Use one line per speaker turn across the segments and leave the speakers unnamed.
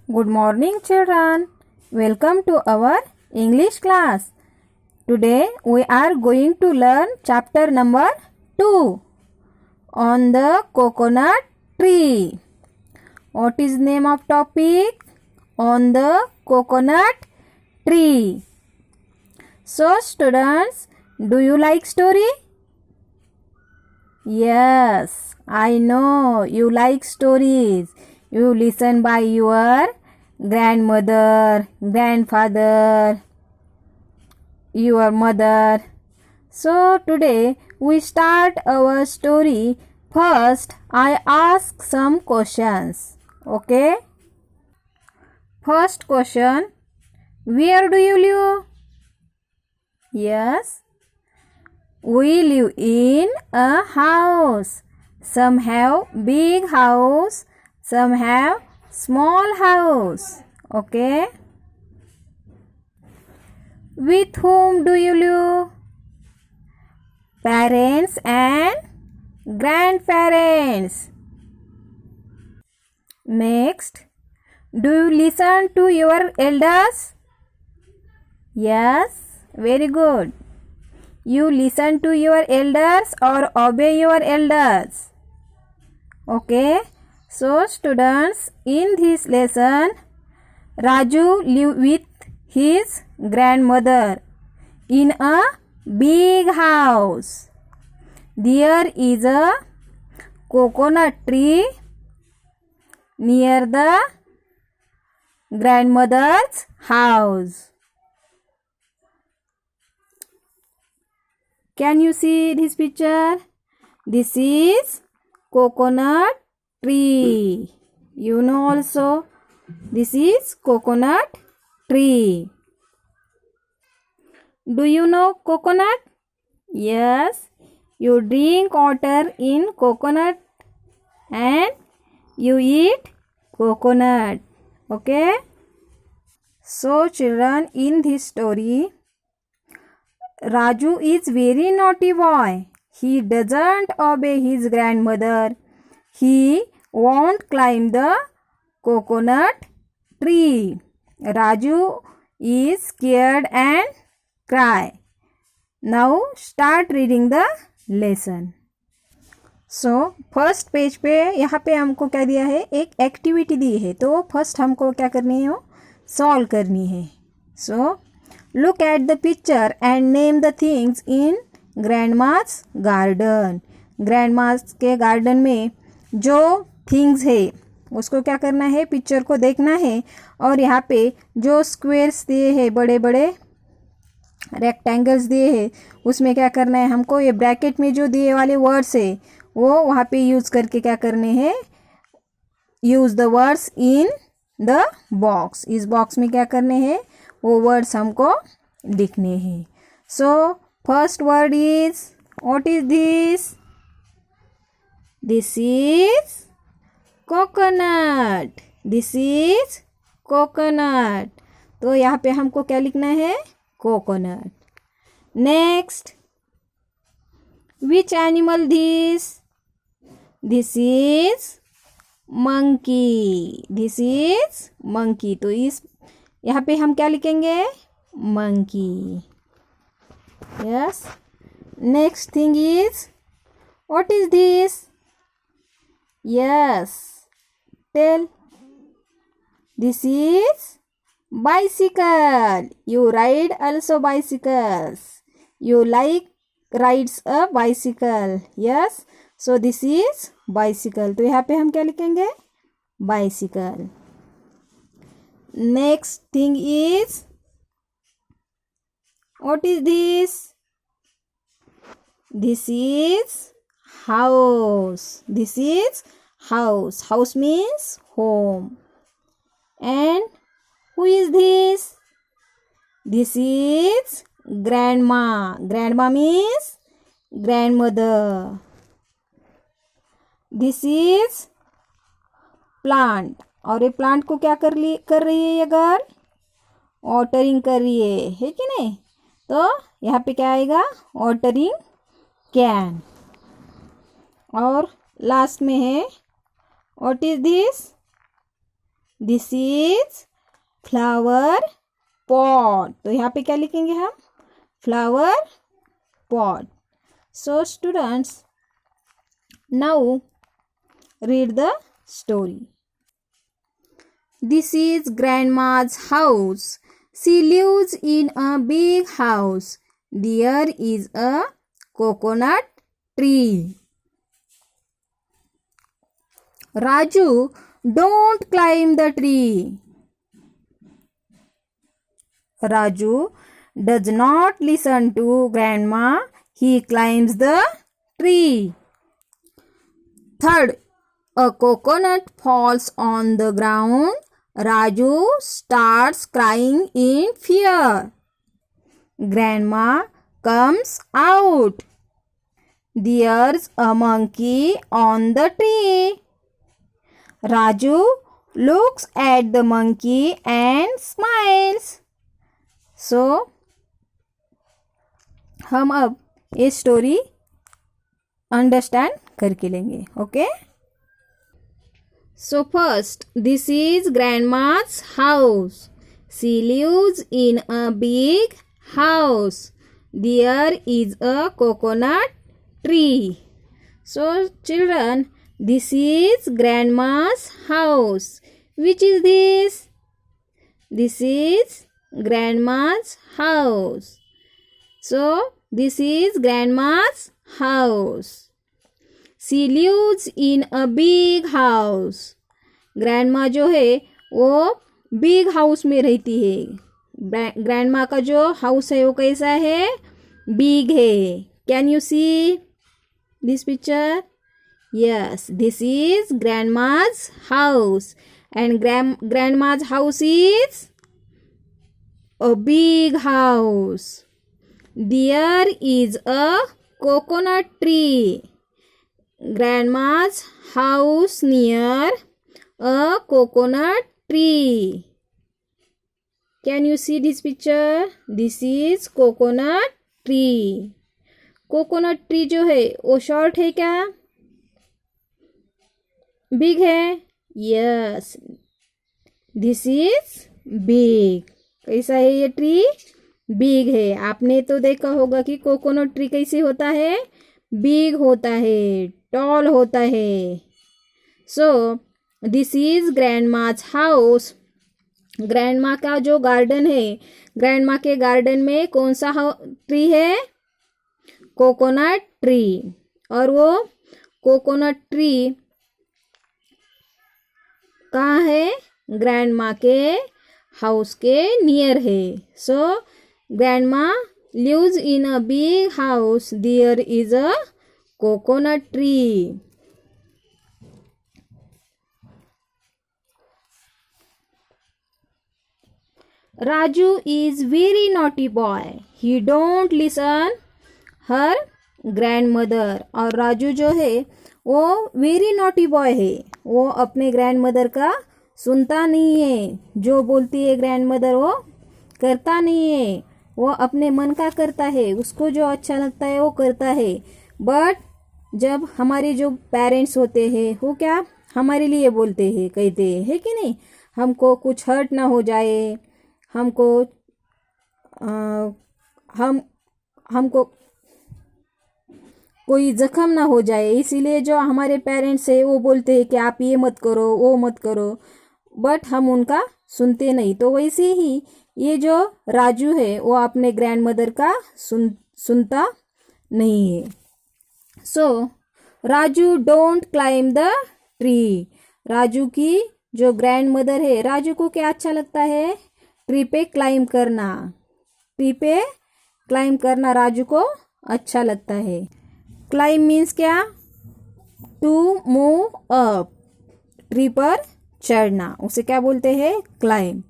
Good morning, children. Welcome to our English class. Today we are going to learn chapter number 2 on the coconut tree. What is name of topic? On the coconut tree. So students, do you like story? Yes, I know you like stories. You listen by your grandmother, grandfather, your mother. So today we start our story. First, I ask some questions. Okay? First question, where do you live? Yes, we live in a house. Some have big house, some have small house. Okay? With whom do you live? Parents and grandparents. Next, do you listen to your elders? Yes, very good. You listen to your elders or obey your elders. Okay? So students, in this lesson, Raju live with his grandmother in a big house. There is a coconut tree near the grandmother's house. Can you see this picture? This is coconut tree. You know also this is coconut tree. Do you know coconut? Yes, you drink water in coconut and you eat coconut. Okay? So children, in this story, Raju is very naughty boy. He doesn't obey his grandmother. He won't climb the coconut tree. Raju is scared and cry. Now start reading the lesson. So first page पे यहाँ पे हमको क्या दिया है, एक activity दी है. तो फर्स्ट हमको क्या करनी है, सॉल्व करनी है. सो look at the picture and name the things in grandma's garden. grandma's के गार्डन में जो थिंग्स है उसको क्या करना है, पिक्चर को देखना है. और यहाँ पे जो स्क्वेयर्स दिए हैं, बड़े बड़े रेक्टेंगल्स दिए हैं, उसमें क्या करना है हमको, ये ब्रैकेट में जो दिए वाले वर्ड्स है वो वहाँ पे यूज़ करके क्या करने हैं, use the words in the box. इस बॉक्स में क्या करने हैं, वो वर्ड्स हमको लिखने हैं. So first word is, what is this? This is coconut. This is coconut. तो यहाँ पे हमको क्या लिखना है, coconut. Next, which animal this? This is monkey. This is monkey. तो इस यहाँ पे हम क्या लिखेंगे, monkey. Yes. Next thing is, what is this? Yes, tell. This is bicycle. You ride also bicycles. You like rides a bicycle. Yes. So this is bicycle. तो यहाँ पे हम क्या लिखेंगे, bicycle. Next thing is, what is this? This is house. This is house. House means home. And who is this? This is grandma. Grandma means grandmother. This is plant. और ये plant को क्या कर रही है ये गर्ल, वाटरिंग कर रही है कि नहीं? तो यहाँ पे क्या आएगा, वाटरिंग कैन. और लास्ट में है, what is this? This is flower pot. तो यहाँ पे क्या लिखेंगे हम? Flower pot. So students, now read the story. This is grandma's house. She lives in a big house. There is a coconut tree. Raju, don't climb the tree. Raju does not listen to grandma. He climbs the tree. Third, a coconut falls on the ground. Raju starts crying in fear. Grandma comes out. There's a monkey on the tree. Raju looks at the monkey and smiles. So, हम अब ये story understand करके लेंगे, okay? So first, this is grandma's house. She lives in a big house. There is a coconut tree. So children, this is grandma's house. Which is this? This is grandma's house. So this is grandma's house. She lives in a big house. Grandma जो है वो big house में रहती है। Grandma का जो house है वो कैसा है? बिग है। Can you see this picture? Yes, this is grandma's house and grandma's house is a big house. There is a coconut tree. Grandma's house near a coconut tree. Can you see this picture? This is coconut tree. Coconut tree जो है वो short है क्या? Big है? Yes, this is big. कैसा है ये tree? Big है. आपने तो देखा होगा कि कोकोनट ट्री कैसे होता है? बिग होता है, टॉल होता है. So this is grandma's house. Grandma का जो गार्डन है, ग्रैंडमा के गार्डन में कौन सा ट्री है? Coconut tree. और वो कोकोनट ट्री कहाँ है? ग्रैंडमा के हाउस के नियर है. सो grandma lives in a big house. There is a coconut tree. Raju is very naughty boy. He don't listen her grandmother. और राजू जो है वो वेरी नॉटी बॉय है. वो अपने ग्रैंडमदर का सुनता नहीं है. जो बोलती है ग्रैंडमदर वो करता नहीं है. वो अपने मन का करता है. उसको जो अच्छा लगता है वो करता है. बट जब हमारे जो पेरेंट्स होते हैं वो क्या हमारे लिए बोलते हैं, कहते हैं, है कि नहीं? हमको कुछ हर्ट ना हो जाए, हमको हमको कोई जख्म ना हो जाए, इसीलिए जो हमारे पेरेंट्स है वो बोलते हैं कि आप ये मत करो, वो मत करो. बट हम उनका सुनते नहीं. तो वैसे ही ये जो राजू है वो अपने ग्रैंडमदर का सुनता नहीं है. So Raju don't climb the tree. Raju की जो ग्रैंडमदर है, राजू को क्या अच्छा लगता है? ट्री पे क्लाइम करना. ट्री पे क्लाइम करना राजू को अच्छा लगता है. क्लाइम मीन्स क्या? To move up. ट्री पर चढ़ना, उसे क्या बोलते हैं? Climb.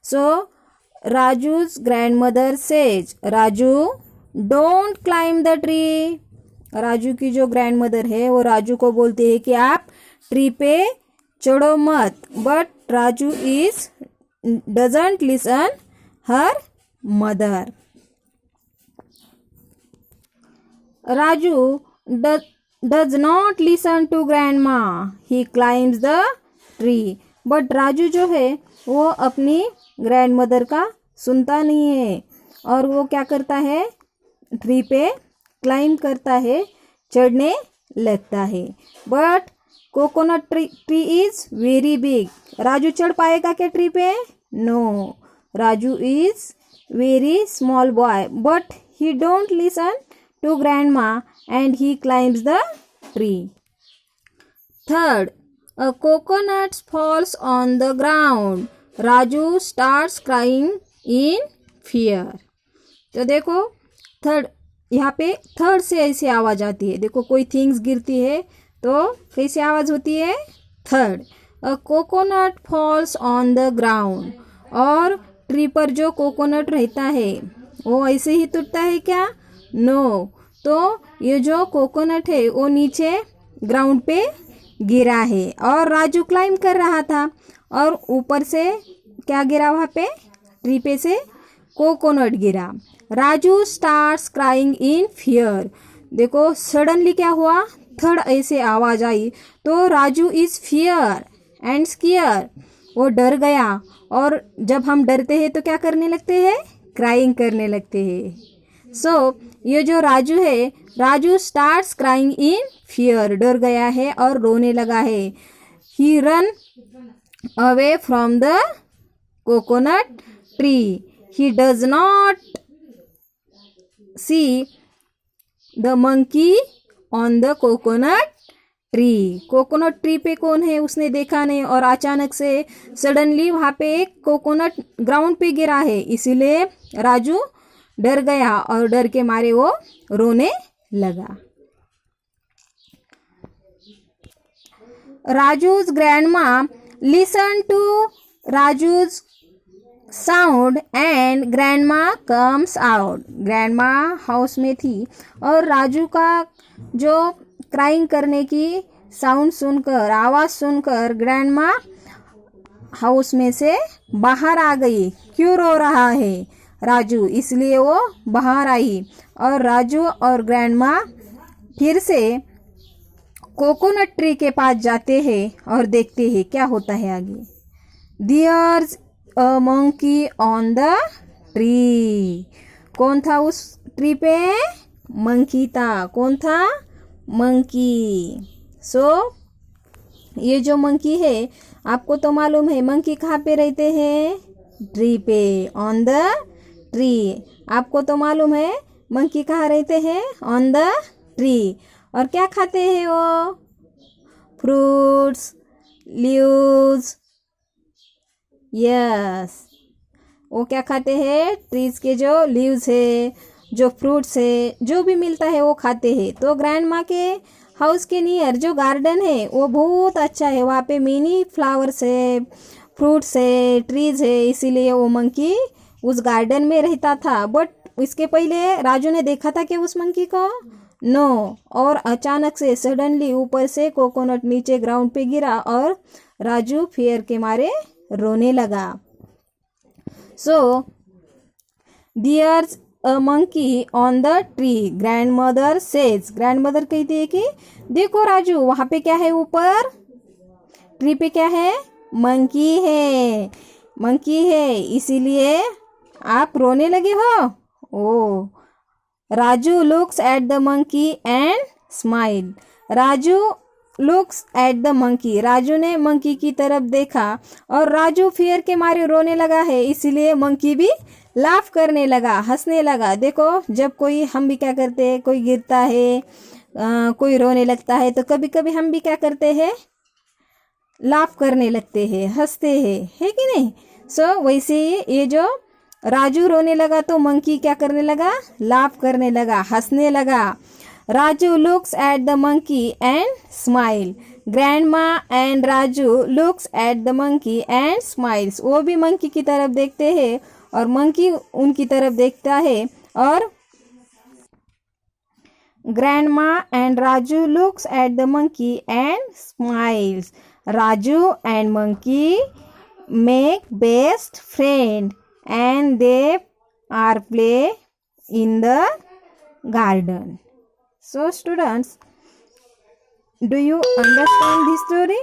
So Raju's grandmother says, Raju, don't climb the tree. Raju की जो ग्रैंडमदर है वो राजू को बोलते हैं कि आप ट्री पे चढ़ो मत. But Raju doesn't listen her mother. Raju does not listen to grandma. He climbs the tree. But Raju जो है वो अपनी ग्रैंड मदर का सुनता नहीं है और वो क्या करता है, ट्री पे क्लाइंब करता है, चढ़ने लगता है। But coconut tree is very big. Raju चढ़ पाएगा क्या ट्री पे? No, Raju is very small boy, but he don't listen to grandma and he climbs the tree. Third, a coconut falls on the ground. Raju starts crying in fear. तो देखो third, यहाँ पे third से ऐसी आवाज़ आती है। देखो कोई थिंग्स गिरती है तो कैसी आवाज़ होती है? Third. A coconut falls on the ground. और ट्री पर जो कोकोनट रहता है वो ऐसे ही टूटता है क्या? नो। तो ये जो कोकोनट है वो नीचे ग्राउंड पे गिरा है और राजू क्लाइंब कर रहा था और ऊपर से क्या गिरा वहाँ पे? ट्री पे से कोकोनट गिरा। Raju starts crying in fear. देखो सडनली क्या हुआ? थर्ड ऐसे आवाज आई तो राजू इज फियर एंड स्कियर। वो डर गया और जब हम डरते हैं तो क्या करने लगते हैं? क्राइंग करने लगते हैं। सो ये जो राजू है, Raju starts crying in fear, डर गया है और रोने लगा है। He run away from the coconut tree. He does not see the monkey on the coconut tree. Coconut tree पे कौन है उसने देखा नहीं और अचानक से सडनली वहाँ पे एक कोकोनट ग्राउंड पे गिरा है, इसीलिए राजू डर गया और डर के मारे वो रोने लगा। Raju's grandma listen to Raju's sound and grandma comes out. Grandma house में थी और राजू का जो क्राइंग करने की साउंड सुनकर, आवाज़ सुनकर ग्रैंडमा हाउस में से बाहर आ गई। क्यों रो रहा है राजू? इसलिए वो बाहर आई और राजू और ग्रैंडमा फिर से कोकोनट ट्री के पास जाते हैं और देखते हैं क्या होता है आगे। There's a monkey on the tree. कौन था उस ट्री पे? मंकी था। कौन था? मंकी। सो ये जो मंकी है, आपको तो मालूम है मंकी कहाँ पे रहते हैं? ट्री पे, ऑन द ट्री। आपको तो मालूम है मंकी कहाँ रहते हैं? On the tree. और क्या खाते हैं वो? Fruits, leaves. यस, वो क्या खाते हैं? ट्रीज के जो लीव्स है, जो फ्रूट्स है, जो भी मिलता है वो खाते हैं। तो ग्रैंड माँ के हाउस के नियर जो गार्डन है वो बहुत अच्छा है, वहाँ पे मिनी फ्लावर्स है, फ्रूट्स है, ट्रीज है, इसीलिए वो मंकी उस गार्डन में रहता था। बट इसके पहले राजू ने देखा था कि उस मंकी को? नो। और अचानक से सडनली ऊपर से कोकोनट नीचे ग्राउंड पे गिरा और राजू फियर के मारे रोने लगा। So there's a monkey on the tree. Grandmother says. Grandmother कहती है कि देखो राजू, वहाँ पे क्या है? ऊपर ट्री पे क्या है? मंकी है। मंकी है, इसीलिए आप रोने लगे हो? ओ। Raju looks at the monkey and smile. Raju looks at the monkey. Raju ने मंकी की तरफ देखा और राजू फियर के मारे रोने लगा है, इसीलिए मंकी भी लाफ करने लगा, हंसने लगा। देखो जब कोई, हम भी क्या करते हैं, कोई गिरता है, कोई रोने लगता है तो कभी कभी हम भी क्या करते हैं? लाफ करने लगते हैं, हंसते हैं, है कि नहीं? सो वैसे ही ये जो राजू रोने लगा तो मंकी क्या करने लगा? लाफ करने लगा, हंसने लगा। Raju looks at the monkey and smile. Grandma and Raju looks at the monkey and smiles. वो भी मंकी की तरफ देखते हैं और मंकी उनकी तरफ देखता है। और grandma and Raju looks at the monkey and smiles. Raju and monkey make best friend and they are play in the garden. So students, do you understand this story?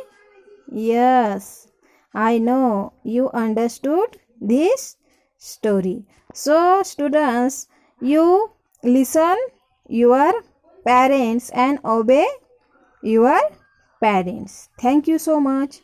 Yes. I know you understood this story. So, students, you listen your parents and obey your parents. Thank you so much.